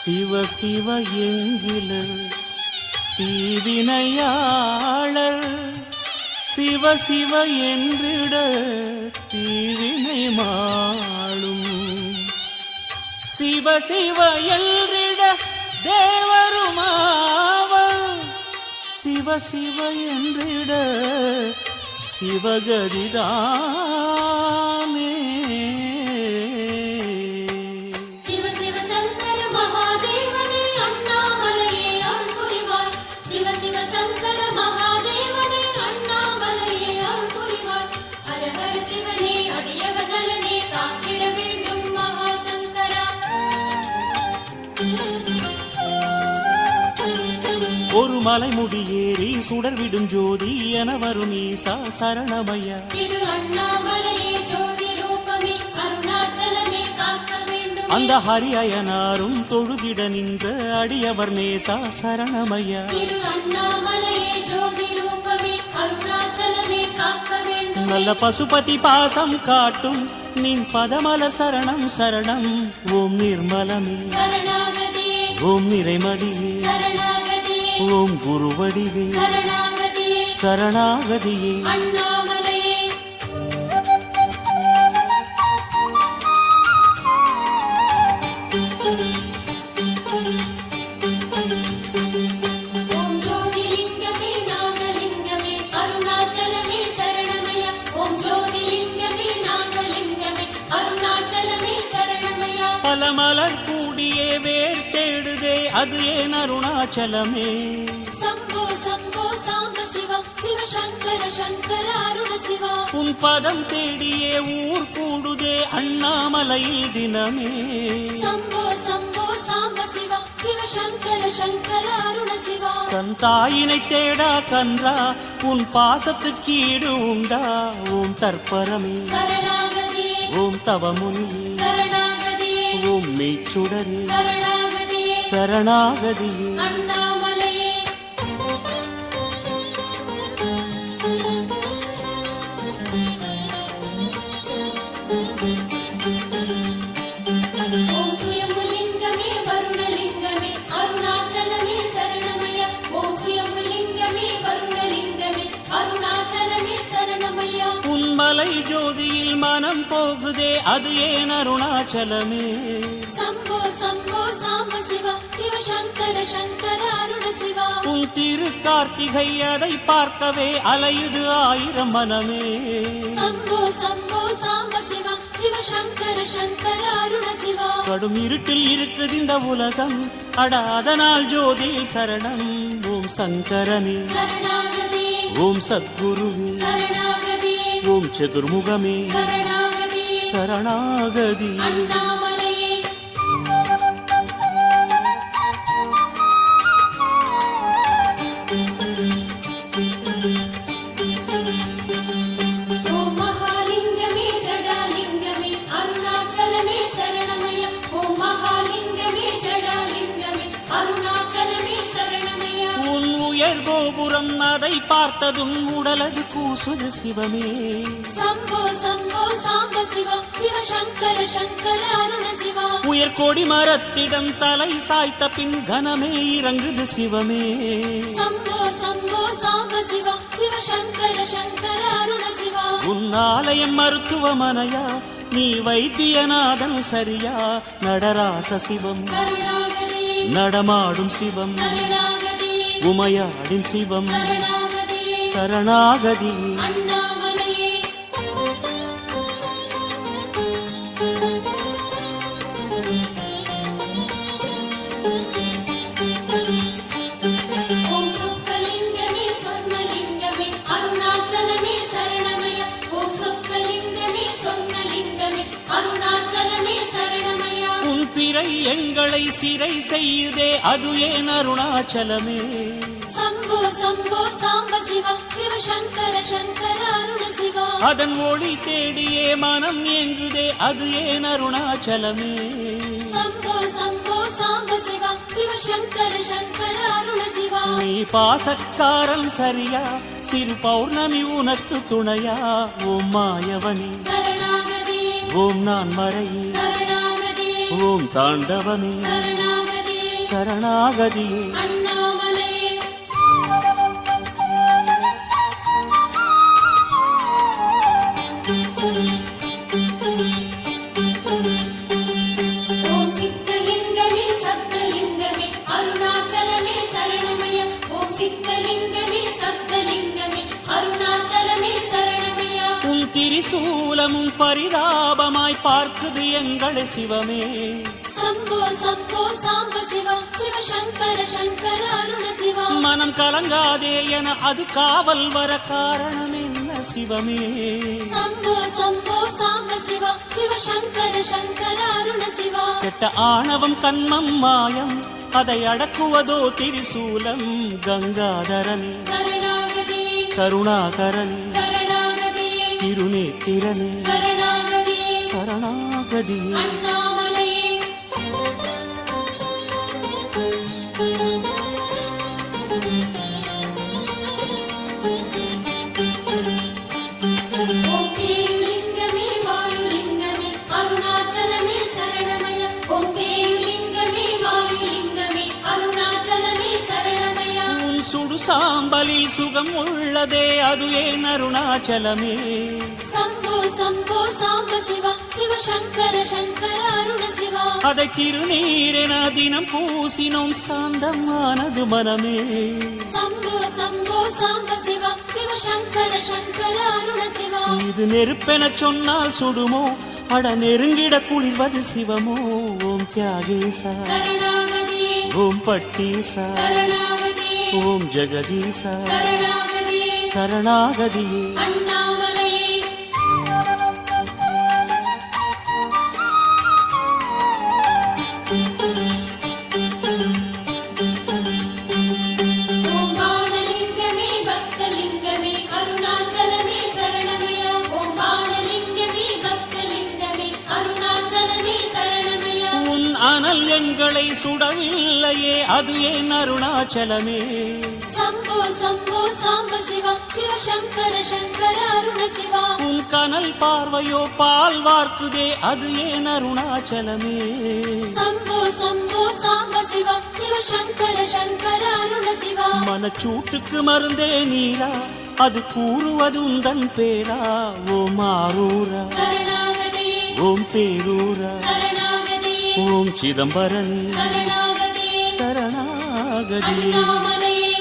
சிவ சிவ என்கில தீவினையாளர் சிவ சிவ என்றிட தீவினை மாளும் சிவ சிவ என்றிட தேவருமாவர் சிவ சிவ என்றிட சிவகதிதானே ஒரு மலைமுடி ஏறி சுடர்விடும் ஜோதி என வரும் ஈசா சரணமையா திரு அண்ணாமலையே ஜோதி ரூபமே அருணாச்சலமே காக்க வேண்டும் அந்த ஹரியனாரும் தொழுதிட நின்ற அடியவர் நேசா சரணமையா திரு அண்ணாமலையே ஜோதி ரூபமே அருணாச்சலமே காக்க வேண்டும் நல்ல பசுபதி பாசம் காட்டும் நின் பதமலர் சரணம் சரணம் ஓம் நிர்மலமே சரணாகதியே ஓம் நிறைமதியே சரணாகதியே ஓம் குருவடிவே சரணாகதியே சரணாகதியே அண்ணாமலையே ஓம் ஜோதிலிங்கமே நாகலிங்கமே அருணாச்சலமே சரணமயா ஓம் ஜோதிலிங்கமே நாகலிங்கமே அருணாச்சலமே சரணமயா பல மலர் கூடியே வேர் தேடுதே அது ஏன் அருணாச்சலமே சம்போ சம்போ சாம்ப சிவா சிவ சங்கர சங்கர அருண சிவா உன் பதம் தேடியே ஊர் கூடுதே அண்ணாமலையில் தினமே சம்போ சம்போ சாம்ப சிவா சிவ சங்கர சங்கர அருண சிவா தன் தாயினை தேடா கன்றா உன் பாசத்துக்கு ஈடு உண்டா ஓம் தற்பரமே சரணாகதியே ஓம் தவமுனியே சரணாகதியே ஓம் மெய்ச்சுடரே சரணாகதியே சரணாகதியே அண்ணாமலையே ஓம் சுயம்புலிங்கமே வருணலிங்கமே அருணாச்சலமே சரணமயா ஓம் சுயம்புலிங்கமே வருணலிங்கமே அருணாச்சலமே சரணமயா உன்மலை ஜோதியில் மனம் போகுதே அது ஏன் அருணாச்சலமே சம்போ சம்போ சாம்ப சிவா சிவ சங்கர சங்கர அருண சிவா உன் திரு கார்த்திகை அதை பார்க்கவே அலையுது ஆயிரம் மனமே சம்போ சம்போ சாம்ப சிவா சிவ சங்கர சங்கர அருண சிவா கடும் இருட்டில் இருக்குது இந்த உலகம் அட அதனால் ஜோதியில் சரணம் ஓம் சங்கரனே சரணாகதியே ஓம் சத்குருவே சரணாகதியே ஓம் சதுர்முகமே சரணாகதியே சரணாகதி அண்ணாமலையே ஓம் மகாலிங்கமே ஜடாலிங்கமே அருணாச்சலமே சரணமய ஓம் மகாலிங்கமே ஜடாலிங்கமே அருணாச்சலமே சரணமய உன் உயர் கோபுரம் அதை பார்த்ததும் உடலது கூசுது சிவமே சம்போ சம்போ சாம்ப சிவா சிவ சங்கர சங்கர அருண சிவா உயர் கொடி மரத்திடம் தலை சாய்த்த பின் கனமே இறங்குது சிவமே சம்போ சம்போ சாம்ப சிவா சிவ சங்கர சங்கர அருண சிவா உன் ஆலயம் மருத்துவமனையா நீ வைத்தியநாதன் சரியா நடராச சிவம் சரணாகதியே நடமாடும் சிவம் சரணாகதியே உமையாடின் சிவம் சரணாகதியே சரணாகதி அண்ணாமலையே ஓம் சொக்கலிங்கமே சொர்ணலிங்கமே அருணாச்சலமே சரணமய ஓம் சொக்கலிங்கமே சொர்ணலிங்கமே அருணாச்சலமே சரணமய உன் பிறை எங்களை சிறை செய்யுதே அது ஏன் அருணாச்சலமே சம்போ சம்போ சாம்ப சிவா சிவ சங்கர சங்கர அருண சிவா அதன் ஒளி தேடியே மனம் ஏங்குதே அது ஏன் அருணாச்சலமே சம்போ சம்போ சாம்ப சிவா சிவ சங்கர சங்கர அருண சிவா நீ பாசக்காரன் சரியா சிறு பௌர்ணமி உனக்கு துணையா ஓம் மாயவனே சரணாகதியே ஓம் நான் மறையே சரணாகதியே ஓம் தாண்டவமே சரணாகதியே சரணாகதியே அண்ணாமலையே ஓம் சித்தலிங்கமே சப்தலிங்கமே அருணாச்சலமே சரணமய ஓம் சித்தலிங்கமே சப்தலிங்கமே அருணாச்சலமே சரணமய உன் திரிசூலமும் பரிதாபமாய் பார்க்குது எங்களை சிவமே சம்போ சம்போ சாம்ப சிவா சிவ சங்கர சங்கர அருண சிவா மனம் கலங்காதே என அது காவல் வர காரணம் என்ன சிவமே சம்போ சம்போ சாம்ப சிவா சிவ சங்கர சங்கர அருண சிவா கெட்ட ஆணவம் கண்மம் மாயம் அதை அடக்குவதோ திரிசூலம் கங்காதரனே சரணாகதியே கருணாகரனே சரணாகதியே திருநேத்திரனே சரணாகதியே சரணாகதியே அண்ணாமலையே ஓம் தேயுலிங்கமே வாயுலிங்கமே அருணாச்சலமே சரணமய ஓம் தேயுலிங்கமே வாயுலிங்கமே அருணாச்சலமே சரணமய உன் சுடு சாம்பலில் சுகம் உள்ளதே அது ஏன் அருணாச்சலமே சம்போ சம்போ சாம்ப சிவா சிவ சங்கர சங்கர அருண சிவா அதை திருநீரென தினம் பூசினோம் சாந்தமானது மனமே சம்போ சம்போ சாம்ப சிவா சிவ சங்கர சங்கர அருண சிவா இது நெருப்பென சொன்னால் சுடுமோ அட நெருங்கிட குளிர்வது சிவமோ ஓம் தியாகேசா சரணாகதியே ஓம் பட்டீசா சரணாகதியே ஓம் ஜெகதீசா சரணாகதியே சரணாகதியே அண்ணாமலையே ஓம் பாணலிங்கமே பக்தலிங்கமே அருணாச்சலமே சரணமய ஓம் பாணலிங்கமே பக்தலிங்கமே அருணாச்சலமே சரணமய உன் அனல் எங்களை சுடவில்லையே அது ஏன் அருணாச்சலமே சம்போ சம்போ சாம்ப சிவா சிவ சங்கர சங்கர அருண சிவா உன் கனல் பார்வையோ பால் வார்க்குதே அது ஏன் அருணாச்சலமே சம்போ சம்போ சாம்ப சிவா சிவ சங்கர சங்கர அருண சிவா மனச்சூட்டுக்கு மருந்தே நீரா அது கூறுவது உந்தன் பேரா ஓம் ஆரூரா சரணாகதியே ஓம் பேரூரா சரணாகதியே ஓம் சிதம்பரனே சரணாகதியே சரணாகதியே அண்ணாமலையே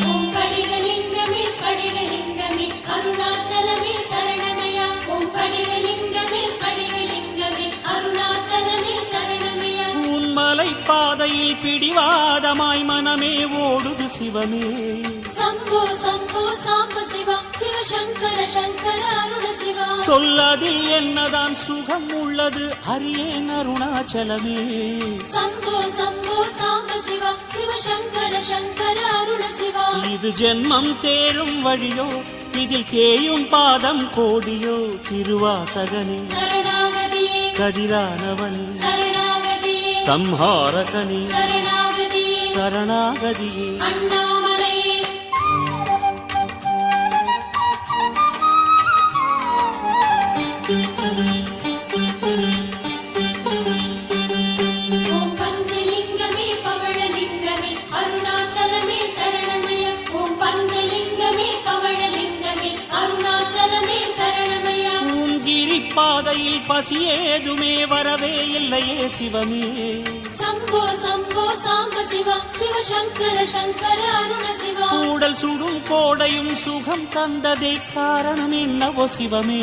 ஓம் படிகலிங்கமே ஸ்படிகலிங்கமே அருணாச்சலமே சரணமய ஓம் படிகலிங்கமே ஸ்படிகலிங்கமே அருணாச்சலமே சரணமய உன் மலை பாதையில் பிடிவாதமாய் மனமே ஓடுது சிவமே சம்போ சம்போ சாம்ப சிவா சிவ சங்கர சங்கர அருண சிவா சொல்லதில் என்னதான் சுகம் உள்ளது அறியேன் அருணாச்சலமே சம்போ சம்போ சாம்ப சிவா சிவ சங்கர சங்கர அருண சிவா இது ஜென்மம் தேரும் வழியோ இதில் தேயும் பாதம் கோடியோ திருவாசகனே சரணாகதியே கதிரானவனே சரணாகதியே சம்ஹாரகனே சரணாகதியே சரணாகதியே அண்ணாமலையே ஓம் பஞ்சலிங்கமே பவழலிங்கமே அருணாச்சலமே சரணமய ஓம் பஞ்சலிங்கமே பவழலிங்கமே அருணாச்சலமே சரணமய உன் கிரி பாதையில் பசி ஏதுமே வரவே இல்லையே சிவமே சம்போ சம்போ சாம்ப சிவா சிவ சங்கர சங்கர அருண சிவா கூடல் சுடும் கோடையும் சுகம் தந்ததே காரணம் என்னவோ சிவமே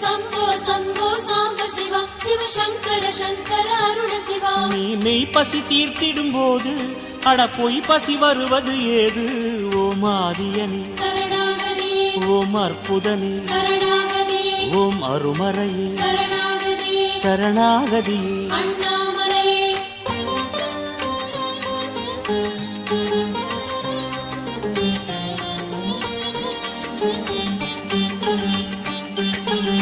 சம்போ சம்போ சாம்ப சிவா சிவ சங்கர சங்கர அருண சிவா நீ மெய் பசி தீர்த்திடும் போது அட பொய் பசி வருவது ஏது ஓம் ஆதியனே சரணாகதியே ஓம் அற்புதனே சரணாகதியே ஓம் அருமறையே சரணாகதியே சரணாகதியே அண்ணாமலையே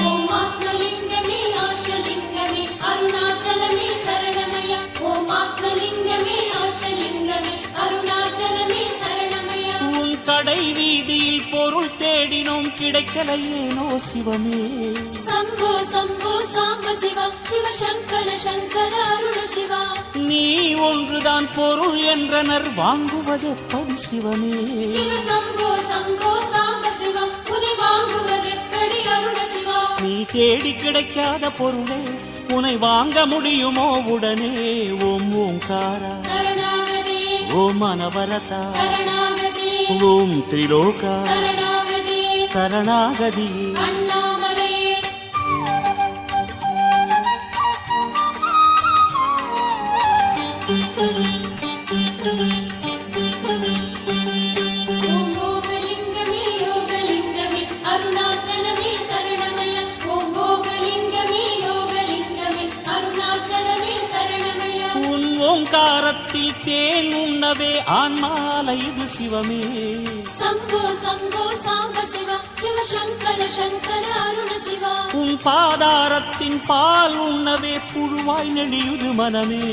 ஓம் ஆத்மலிங்கமே ஆஷலிங்கமே அருணாச்சலமே சரணமய ஓம் ஆத்மலிங்கமே ஆஷலிங்கமே அருணாச்சலமே சரணமய உன் கடை வீதியில் பொருள் தேடினோம் கிடைக்கலையேனோ சிவமே. சம்போ சம்போ சாம்ப சிவா சிவசங்கர சங்கர அருண சிவா. நீ ஒன்றுதான் பொருள் என்றனர் வாங்குவதெப்படி சிவமே. சிவ சம்போ சம்போ சாம்ப சிவா உனை வாங்குவதெப்படி அருண சிவா. நீ தேடி கிடைக்காத பொருளே உனை வாங்க முடியுமோ உடனே. ஓம் ஓங்காரா சரணாகதே ஓம் அனவரதா சரணாகதே ஓம் திரிலோகா சரணாகதே சரணாகதியே. அண்ணாமலையே. ஓம் போகலிங்கமே யோகலிங்கமே அருணாச்சலமே சரணமய. ஓம் போகலிங்கமே யோகலிங்கமே அருணாச்சலமே சரணமய. உன் ஓங்காரத்தில் தேன் உண்ணவே ஆன்மாலை இது சிவமே. சம்போ சம்போ சாம்ப சிவா சிவசங்கர சங்கர அருண சிவா. உன் பாதாரத்தின் பால் உண்ணவே புழுவாய் நெளியுது மனமே.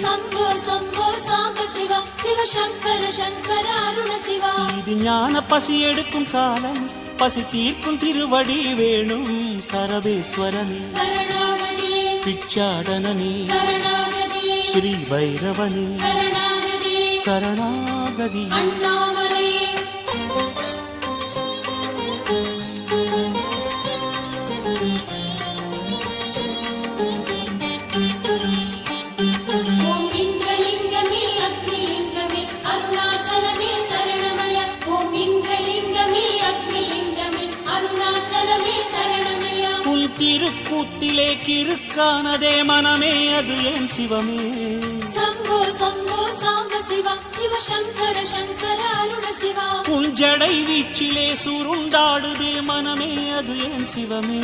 சம்போ சம்போ சாம்ப சிவா சிவசங்கர சங்கர அருண சிவா. இது ஞான பசி எடுக்கும் காலம் பசி தீர்க்கும் திருவடி வேணும். சரபேஸ்வரனே சரணாகதே பிச்சாடனே சரணாகதே ஸ்ரீ பைரவனே சரணாகதே சரணாகதி. அண்ணாமலையே. ஓம் இந்திரலிங்கமே அக்னிலிங்கமே அருணாச்சலமே சரணமய. ஓம் இந்திரலிங்கமே அக்னிலிங்கமே அருணாச்சலமே சரணமய. உன் திருக்கூத்திலே கிறுக்கானதே மனமே அது ஏன் சிவமே. சம்போ சம்போ சாம்ப சிவா சிவசங்கர சங்கர அருண சிவா. உன் ஜடை வீச்சிலே சுருண்டாடுதே மனமே அது ஏன் சிவமே.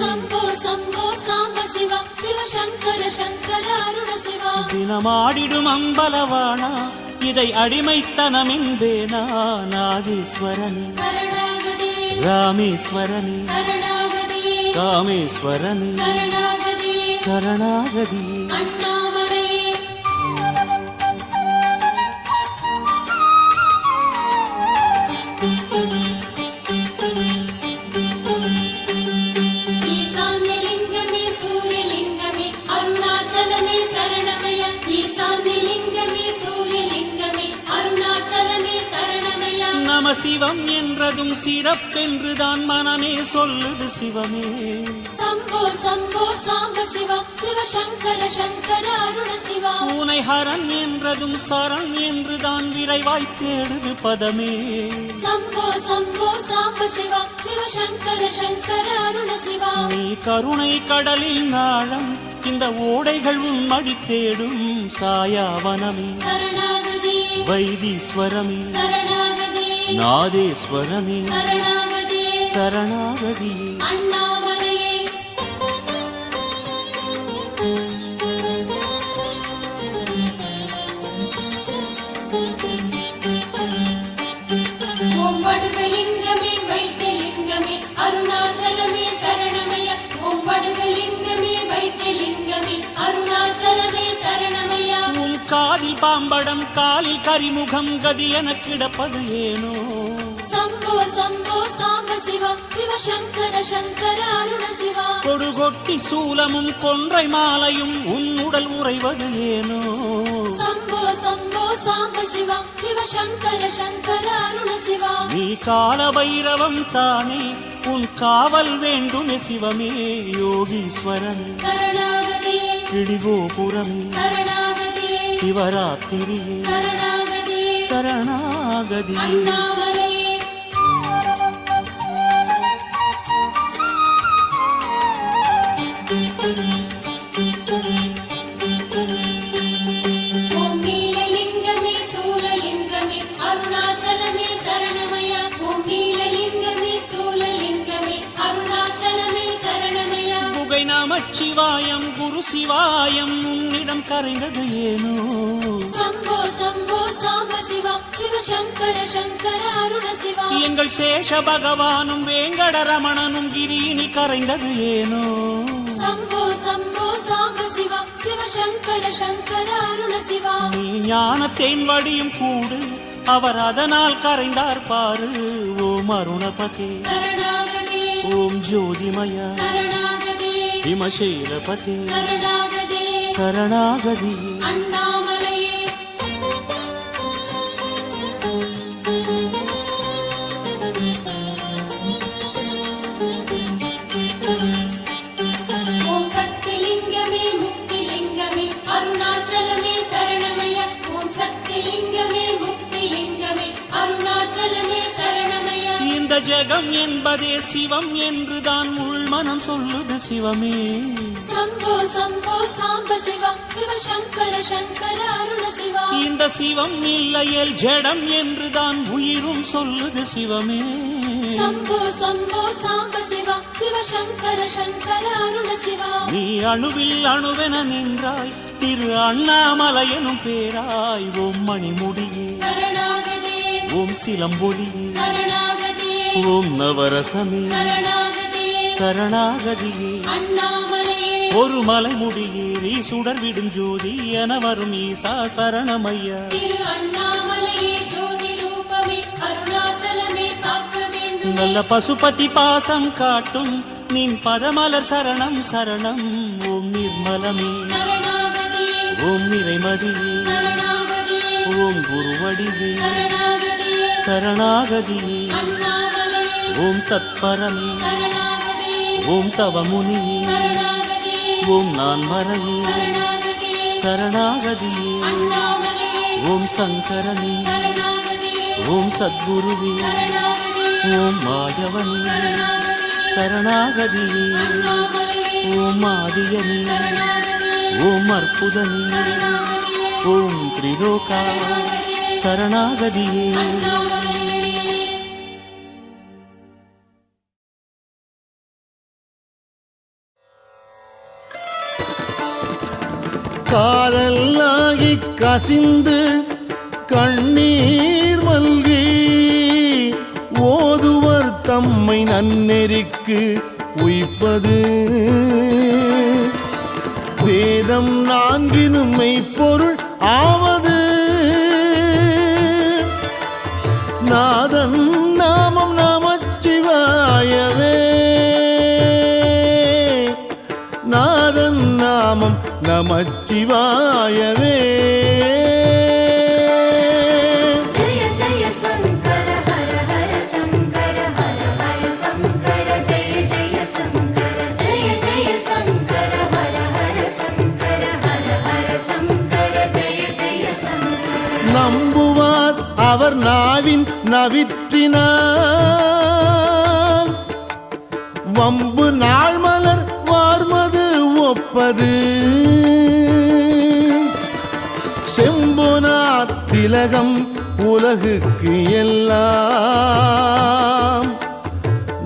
சம்போ சம்போ சாம்ப சிவா சிவசங்கர சங்கர அருண சிவா. தினமாடிடும் அம்பலவானா இதை அடிமைத்தனமின்பேனா. நாகேஸ்வரனே சரணாகதே ராமேஸ்வரனே சரணாகதே காமேஸ்வரனே சரணாகதே சரணாகதியே. அண்ணாமலையே. ஈசான்யலிங்கமே சூரியலிங்கமே அருணாச்சலமே சரணமய. ஈசான்யலிங்கமே சூரியலிங்கமே அருணாச்சலமே சரணமய. நம சிவம் என்றதும் சிறப்பென்றுதான் மனமே சொல்லுது சிவமே. சம்போ சம்போ சாம்ப சிவா சிவசங்கர சங்கர அருண சிவா. பூனை ஹரன் என்றதும் சரண் என்றுதான் விரைவாய் தேடுது பதமே. சம்போ சம்போ சாம்ப சிவா சிவசங்கர சங்கர அருண சிவா. நீ கருணை கடலில் நாழம் இந்த ஓடைகள் உன் மடி தேடும். சாயாவனமே சரணாகதே வைத்தீஸ்வரமே சரணாகதே நாதேஸ்வரமே சரணாகதே சரணாகதியே. அண்ணாமலையே. ஓம் வடுகலிங்கமே வைத்தியலிங்கமே அருணாச்சலமே சரணமய. ஓம் வடுகலிங்கமே வைத்தியலிங்கமே அருணாச்சலமே சரணமய. உன் காதில் பாம்படம் காலில் கரிமுகம் கதி என கிடப்பது ஏனோ. சம்போ சம்போ சாம்ப சிவா சிவசங்கர சங்கர அருண சிவா. கொடுகொட்டி சூலமும் கொன்றை மாலையும் உன் உடல் உறைவது ஏனோ. சம்போ சம்போ சாம்ப சிவா சிவசங்கர சங்கர அருண சிவா. நீ கால பைரவம் தானே உன் காவல் வேண்டுமே சிவமே. யோகீஸ்வரனே சரணாகதே கிடிகோபுரமே சரணாகதே சிவராத்திரியே சரணாகதே சரணாகதியே. அண்ணாமலையே. ஓம் நீலலிங்கமே ஸ்தூலலிங்கமே அருணாச்சலமே சரணமய. ஓம் நீலலிங்கமே ஸ்தூலலிங்கமே அருணாச்சலமே சரணமய. புகை நமச்சிவாயம் குரு சிவாயம் உன்னிடம் கரைந்தது ஏனோ. சம்போ சம்போ சாம்ப சிவா சிவசங்கர சங்கர அருண சிவா. எங்கள் சேஷ பகவானும் வேங்கடரமணனும் கிரியினில் கரைந்தது ஏனோ. சம்போ சம்போ சாம்ப சிவா சிவசங்கர சங்கர அருண சிவா. நீ ஞானத்தேன் வடியும் கூடு அவர் அதனால் கரைந்தார் பாரு. ஓம் அருணபதே சரணாகதே ஓம் ஜோதிமயா சரணாகதே விமசேனபதே சரணாகதே சரணாகதியே. அண்ணாமலையே ஓம் சக்திலிங்கமே முக்திலிங்கமே அருணாச்சலமே சரணமய. ஓம் சக்திலிங்கமே முக்திலிங்கமே அருணாச்சலமே சரணமய. இந்த ஜெகம் என்பதே சிவம் என்றுதான் உள்மனம் சொல்லுது சிவமே. சம்போ சம்போ சாம்ப சிவா சிவ சங்கர சங்கர அருண சிவா. இந்த சிவம் இல்லையேல் ஜடம் என்றுதான் உயிரும் சொல்லுது சிவமே. சம்போ சம்போ சாம்ப சிவா சிவ சங்கர சங்கர அருண சிவா. நீ அணுவில் அணுவென நின்றாய் திரு அண்ணாமலை எனும் பேராய். ஓம் மணிமுடியே சரணாகதே ஓம் சிலம்பொலியே சரணாகதே ஓம் நவரசமே சரணாகதே சரணாகதியே. அண்ணாமலையே ஒரு மலைமுடியேறி சுடர் விடும் ஜோதி என வரும் ஈசா சரணமையா. திரு அண்ணாமலையே ஜோதி ரூபமே அருணாச்சலமே காக்க வேண்டும். நல்ல பசுபதி பாசம் காட்டும் நின் பதமலர் சரணம் சரணம். ஓம் நிர்மலமே சரணாகதே ஓம் நிறைமதியே சரணாகதே ஓம் குருவடிவே சரணாகதே சரணாகதியே. அண்ணாமலையே ஓம் தத்பரமே சரணாகதே ஓம் தவமுனியே சரணாகதே ஓம் நான்மறையே சரணாகதே சரணாகதியே. அண்ணாமலையே ஓம் சங்கரனே சரணாகதே ஓம் சத்குருவே சரணாகதே ஓம் மாயவனே சரணாகதே சரணாகதியே. அண்ணாமலையே ஓம் ஆதியனே சரணாகதே ஓம் அற்புதனே சரணாகதே ஓம் திரிலோகா சரணாகதியே. அண்ணாமலையே. காரல்லாகி கசிந்து கண்ணீர் மல்கி ஓதுவர் தம்மை நன்னெறிக்கு உய்ப்பது வேதம் நான்கினும் மெய்ப்பொருள் ஆவது நாதன் நாமம் நமச்சிவாயவே நாதன் நாமம் நமச்சிவாயவே. ஜய ஜய சங்கர ஹர ஹர சங்கர ஹர ஹர சங்கர ஜய ஜய சங்கர ஜய ஜய சங்கர ஹர ஹர சங்கர ஹர ஹர சங்கர ஜய ஜய சங்கர. நம்புவார் அவர் நாவின் நவிற்றினார் வம்பு நாள் மலர் வார்மது ஒப்பது செம்பொனார் திலகம் உலகுக்கு எல்லாம்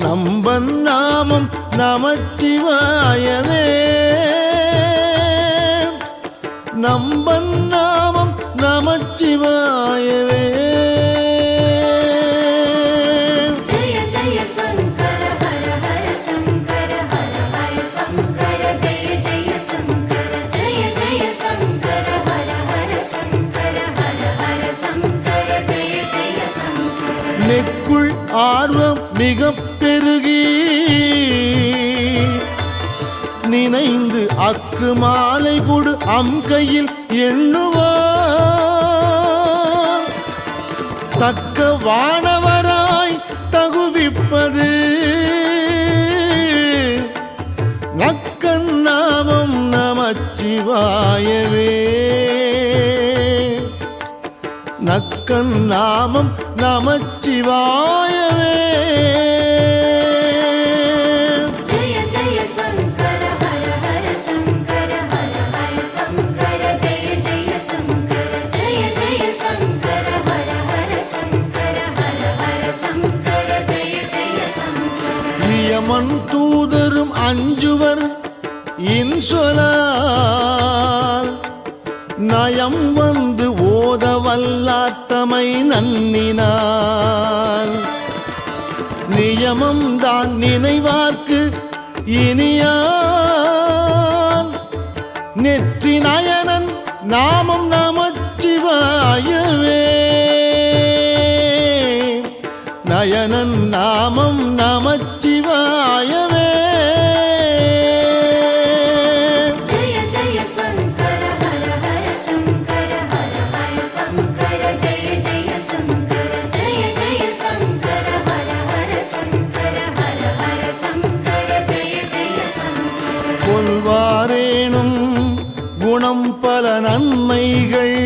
நம்பன் நாமம் நமச்சிவாயவே நம்பன் நாமம் நமச்சிவாயவே. ஜய ஜய சங்கர ஹர ஹர சங்கர ஹர ஹர சங்கர ஜய ஜய சங்கர ஜய ஜய சங்கர ஹர ஹர சங்கர ஹர ஹர சங்கர ஜய ஜய சங்கர. நெக்குள் ஆர்வம் மிக பெருகி நினைந்து அக்கு மாலை கொடு அம்கையில் எண்ணுவார் தக்க வானவராய் தகுவிப்பது நக்கன் நாமம் நமச்சிவாயவே நக்கன் நாமம் நமச்சிவாயவே. ஜய ஜய சங்கர ஹர ஹர சங்கர ஹர ஹர சங்கர ஜய ஜய சங்கர ஜய ஜய சங்கர ஹர ஹர சங்கர ஹர ஹர சங்கர ஜய ஜய சங்கர. நியமன் தூதரும் அஞ்சுவர் இன்சொலால் நயம் வந்து ஓத வல்லாத்தமை நன்னினான் நியமம் தான் நினைவார்க்கு இனியான் நெற்றி நயனன் நாமம் நமச்சிவாயவே நயனன் நாமம் நமச்சிவாயவே. ஜய ஜய சங்கர ஹர ஹர சங்கர ஹர ஹர சங்கர ஜய ஜய சங்கர ஜய ஜய சங்கர ஹர ஹர சங்கர ஹர ஹர சங்கர ஜய ஜய சங்கர. கொள்வாரேனும் குணம் பல நன்மைகள்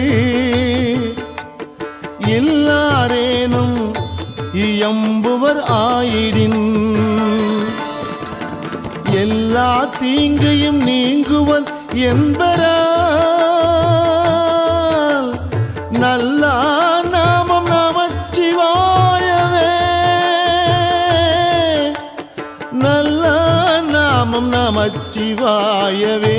எல்லாரேனும் இயம்புவர் ஆயிடின் எல்லா தீங்கையும் நீங்குவன் என்பரால் நல்ல நாமம் நமச்சிவாயவே. நல்ல நாமம் நமச்சிவாயவே.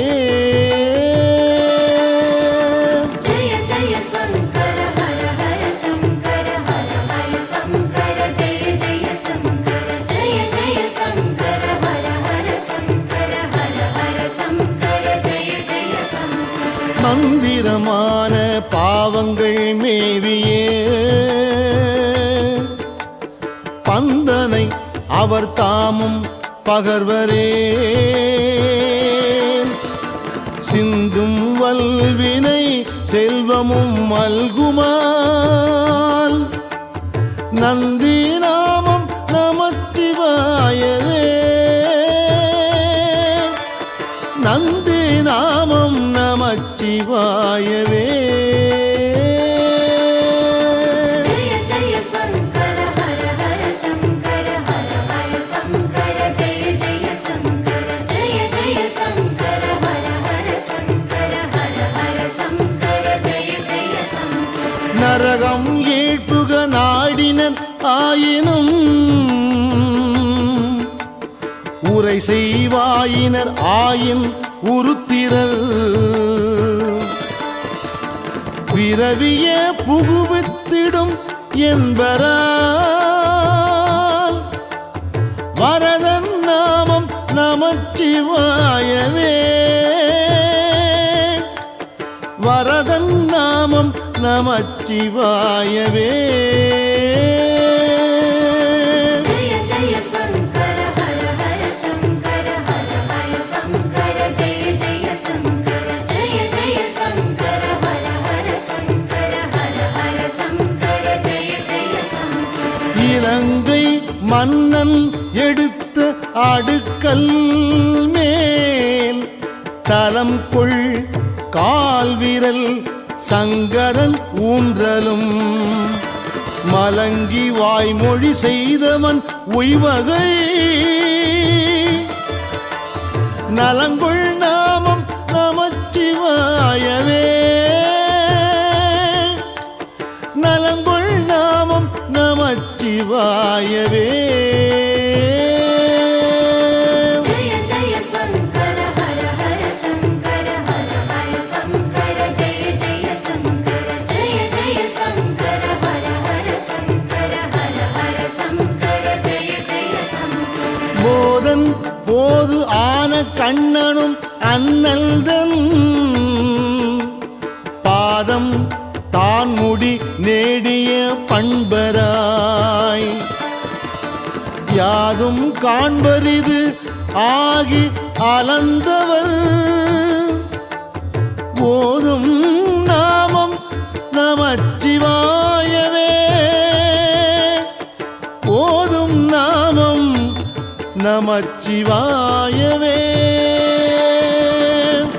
ஜய ஜய சங்கர ஹர ஹர சங்கர ஹர ஹர சங்கர ஜய ஜய சங்கர ஜய ஜய சங்கர ஹர ஹர சங்கர ஹர ஹர சங்கர ஜய ஜய சங்கர. மந்திரமான பாவங்கள் மேவியே பந்தனை அவர் தாமும் பகர்வரே சிந்தும் வல்வினை செல்வமும் மல்குமால் நந்தி நாமம் நமச்சிவாயவே. நந்தி நாமம் நமச்சிவாயவே. ஜய ஜய சங்கர ஹர ஹர சங்கர ஹர ஹர சங்கர ஜய ஜய சங்கர ஜய ஜய சங்கர ஹர ஹர சங்கர ஹர ஹர சங்கர ஜய ஜய சங்கர. நரகம் ஏழ்புக நாடினன் ஆயினும் உரை செய்வாயினர் ஆயின் உருத்திரர் பிறவிய புகுவித்திடும் என்பரால் வரதன் நாமம் நமச்சிவாயவே. வரதன் நாமம் நமச்சிவாயவே. ஜய ஜய சங்கர ஹர ஹர சங்கர ஹர ஹர சங்கர ஜய ஜய சங்கர ஜய ஜய சங்கர ஹர ஹர சங்கர ஹர ஹர சங்கர ஜய ஜய சங்கர. இலங்கை மன்னன் எடுத்த அடுக்கல் மேல் தலம் கொள் கால் விரல் சங்கரன் ஊன்றலும் மலங்கி வாய்மொழி செய்தவன் உய்வகை நலங்கொள் நாமம் நமச்சிவாயவே. நலங்கொள் நாமம் நமச்சிவாயவே. ஜய ஜய சங்கர ஹர ஹர சங்கர ஹர ஹர சங்கர ஜய ஜய சங்கர ஜய ஜய சங்கர ஹர ஹர சங்கர ஹர ஹர சங்கர ஜய ஜய சங்கர. போதன் போது ஆன கண்ணனும் அண்ணல்தன் பாதம் தான் முடி நேடிய பண்பராய் யாதும் காண்பரிது ஆகி அலந்தவர் ஓதும் நாமம் நமச்சிவாயவே. ஓதும் நாமம் நமச்சிவாயவே.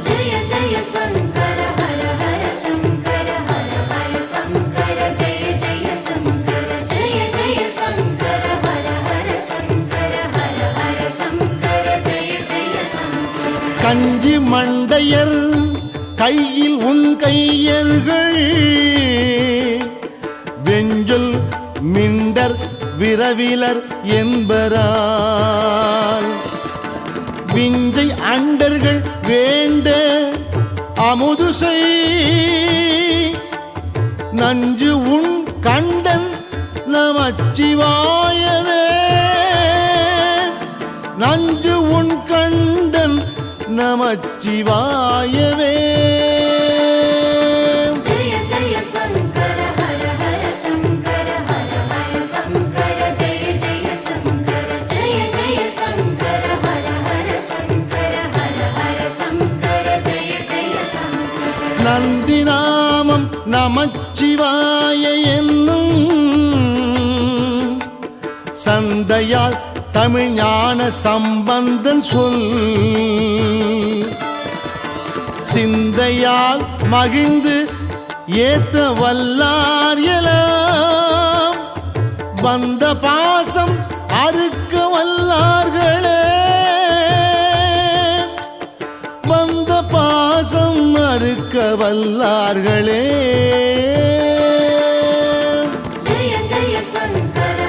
ஜய ஜய சங்கர ஹர ஹர சங்கர ஹர ஹர சங்கர ஜய ஜய சங்கர ஜய ஜய சங்கர ஹர ஹர சங்கர ஹர ஹர சங்கர ஜய ஜய சங்கர. கஞ்சி மண்டையர் கையில் உன் கையர்கள் வெஞ்சொல் மிண்டர் விரவிலர் என்பரால் விஞ்சை அண்டர்கள் வேண்ட அமுதுசை நஞ்சு உன் கண்டன் நமச்சிவாயவே. நஞ்சு உன் கண்டன் நமச்சிவாயவே. ஜய ஜய சங்கர ஹர ஹர சங்கர ஹர ஹர சங்கர ஜய நமச்சிவாய என்னும் சந்தையால் தமிழ் ஞான சம்பந்தன் சொல் சிந்தையால் மகிழ்ந்து ஏத்த வல்லார் எலாம் வந்த பாசம் அறுக்க வல்லார்களே வந்த பாசம் அறுக்க வல்லார்களே ஜய ஜய சங்கர